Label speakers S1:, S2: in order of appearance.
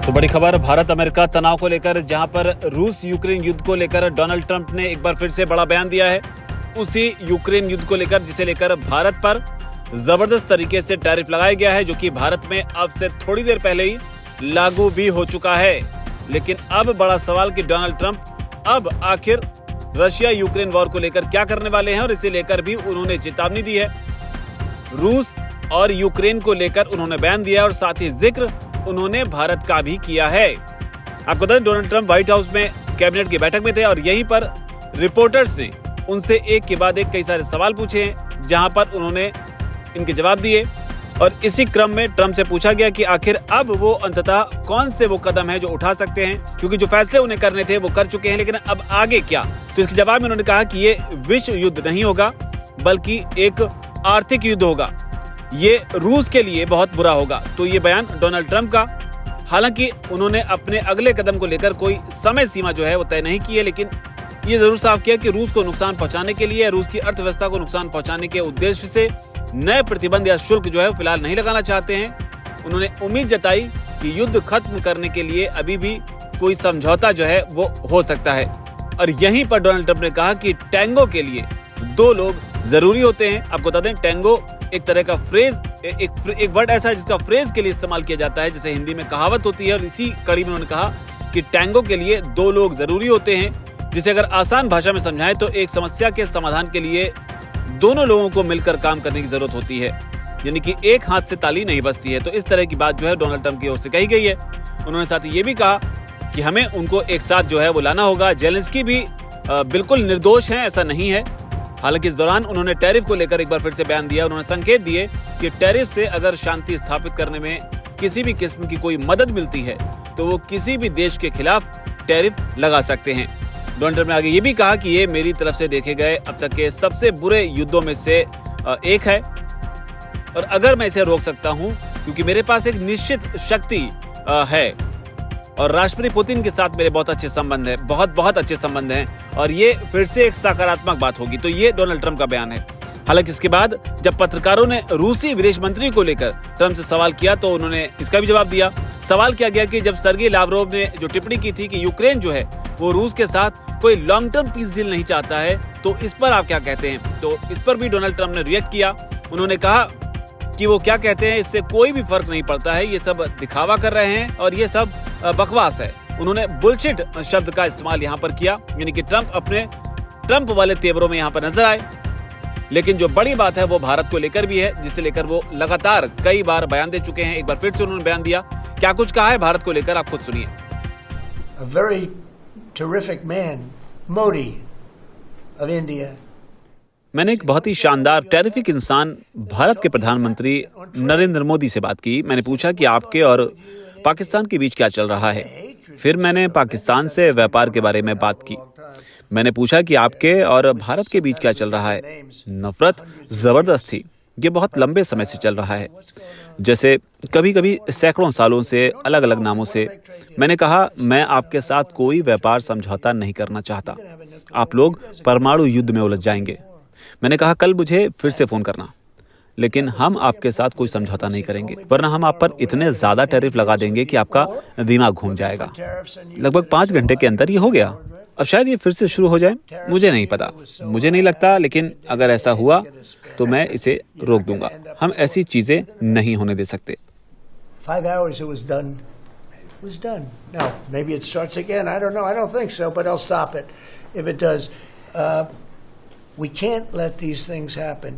S1: तो बड़ी खबर भारत अमेरिका तनाव को लेकर, जहां पर रूस यूक्रेन युद्ध को लेकर डोनाल्ड ट्रंप ने एक बार फिर से बड़ा बयान दिया है। उसी यूक्रेन युद्ध को लेकर, जिसे लेकर भारत पर जबरदस्त तरीके से टैरिफ लगाया गया है, जो कि भारत में अब से थोड़ी देर पहले ही लागू भी हो चुका है। लेकिन अब बड़ा सवाल कि डोनाल्ड ट्रंप अब आखिर रशिया यूक्रेन वॉर को लेकर क्या करने वाले हैं, और इसे लेकर भी उन्होंने चेतावनी दी है। रूस और यूक्रेन को लेकर उन्होंने बयान दिया और साथ ही जिक्र उन्होंने भारत का भी किया है। आपको बता दें, डोनाल्ड ट्रंप व्हाइट हाउस में कैबिनेट की बैठक में थे और यहीं पर रिपोर्टर्स ने उनसे एक के बाद एक कई सारे सवाल पूछे हैं, जहां पर उन्होंने इनके जवाब दिए। और इसी क्रम में ट्रंप से पूछा गया कि आखिर अब वो अंततः कौन से वो कदम है जो उठा सकते हैं, क्योंकि जो फैसले उन्हें करने थे वो कर चुके हैं, लेकिन अब आगे क्या। तो इसके जवाब में उन्होंने कहा कि ये विश्व युद्ध नहीं होगा, बल्कि एक आर्थिक युद्ध होगा। ये रूस के लिए बहुत बुरा होगा। तो ये बयान डोनाल्ड ट्रंप का। हालांकि उन्होंने अपने अगले कदम को लेकर कोई समय सीमा जो है वो तय नहीं की है, लेकिन ये जरूर साफ किया कि रूस को नुकसान पहुंचाने के लिए, रूस की अर्थव्यवस्था को नुकसान पहुंचाने के उद्देश्य से नए प्रतिबंध या शुल्क जो है वो फिलहाल नहीं लगाना चाहते हैं। उन्होंने उम्मीद जताई कि युद्ध खत्म करने के लिए अभी भी कोई समझौता जो है वो हो सकता है। और यहीं पर डोनाल्ड ट्रंप ने कहा कि टैंगो के लिए दो लोग जरूरी होते हैं। आपको बता दें, टैंगो एक तरह का फ्रेज, एक वर्ड ऐसा है जिसका फ्रेज के लिए इस्तेमाल किया जाता है, जैसे हिंदी में कहावत होती है। और इसी कड़ी में उन्होंने कहा कि टैंगो के लिए दो लोग जरूरी होते हैं, जिसे अगर आसान भाषा में समझाएं तो एक समस्या के समाधान के लिए दोनों लोगों को मिलकर काम करने की जरूरत होती है, यानी कि एक हाथ से ताली नहीं बजती है। तो इस तरह की बात जो है डोनाल्ड ट्रंप की ओर से कही गई है। उन्होंने साथ ही ये भी कहा कि हमें उनको एक साथ जो है वो लाना होगा। जेलेंस्की भी बिल्कुल निर्दोष हैं, ऐसा नहीं है। हालांकि इस दौरान उन्होंने टैरिफ को लेकर एक बार फिर से बयान दिया। उन्होंने संकेत दिए कि टैरिफ से अगर शांति स्थापित करने में किसी भी किस्म की कोई मदद मिलती है तो वो किसी भी देश के खिलाफ टैरिफ लगा सकते हैं। डोनाल्ड ट्रंप ने आगे ये भी कहा कि ये मेरी तरफ से देखे गए अब तक के सबसे बुरे युद्धों में से एक है, और अगर मैं इसे रोक सकता हूं क्योंकि मेरे पास एक निश्चित शक्ति है और राष्ट्रपति पुतिन के साथ मेरे बहुत अच्छे संबंध है, बहुत अच्छे संबंध हैं, और ये फिर से एक सकारात्मक बात होगी। तो ये डोनाल्ड ट्रंप का बयान है। हालांकि इसके बाद जब पत्रकारों ने रूसी विदेश मंत्री को लेकर ट्रंप से सवाल किया तो उन्होंने इसका भी जवाब दिया। सवाल किया गया कि जब सर्गेई लावरोव ने जो टिप्पणी की थी कि यूक्रेन जो है वो रूस के साथ कोई लॉन्ग टर्म पीस डील नहीं चाहता है, तो इस पर आप क्या कहते हैं। तो इस पर भी डोनाल्ड ट्रंप ने रिएक्ट किया। उन्होंने कहा कि वो क्या कहते हैं इससे कोई भी फर्क नहीं पड़ता है, ये सब दिखावा कर रहे हैं और ये सब बकवास है। उन्होंने बुलशिट शब्द का इस्तेमाल यहाँ पर किया, यानी कि ट्रंप अपने ट्रंप वाले तेवरों में यहाँ पर नजर आए। लेकिन जो बड़ी बात है वो भारत को लेकर भी है, जिसे लेकर वो लगातार कई बार बयान दे चुके हैं। एक बार फिर से उन्होंने बयान दिया। क्या कुछ कहा है भारत को लेकर, आप खुद सुनिए।
S2: A very terrific man, Modi of India.
S1: मैंने एक बहुत ही शानदार टेरिफिक इंसान भारत के प्रधानमंत्री नरेंद्र मोदी से बात की। मैंने पूछा कि आपके और पाकिस्तान के बीच क्या चल रहा है। फिर मैंने पाकिस्तान से व्यापार के बारे में बात की। मैंने पूछा कि आपके और भारत के बीच क्या चल रहा है। नफरत जबरदस्त थी, ये बहुत लंबे समय से चल रहा है, जैसे कभी कभी सैकड़ों सालों से अलग अलग नामों से। मैंने कहा मैं आपके साथ कोई व्यापार समझौता नहीं करना चाहता, आप लोग परमाणु युद्ध में उलझ जाएंगे। मैंने कहा कल मुझे फिर से फोन करना, लेकिन हम आपके साथ कोई समझौता नहीं करेंगे, वरना हम आप पर इतने ज्यादा टैरिफ लगा देंगे कि आपका दिमाग घूम जाएगा। लगभग 5 घंटे के अंदर ये हो गया। अब शायद ये फिर से शुरू हो जाए, मुझे नहीं पता, मुझे नहीं लगता, लेकिन अगर ऐसा हुआ तो मैं इसे रोक दूंगा। हम ऐसी चीजें नहीं होने दे सकते।
S2: 5 hours it was done. It was done. Now, maybe it starts again. I don't know. I don't think so, but I'll stop it if it does. We can't let these things happen.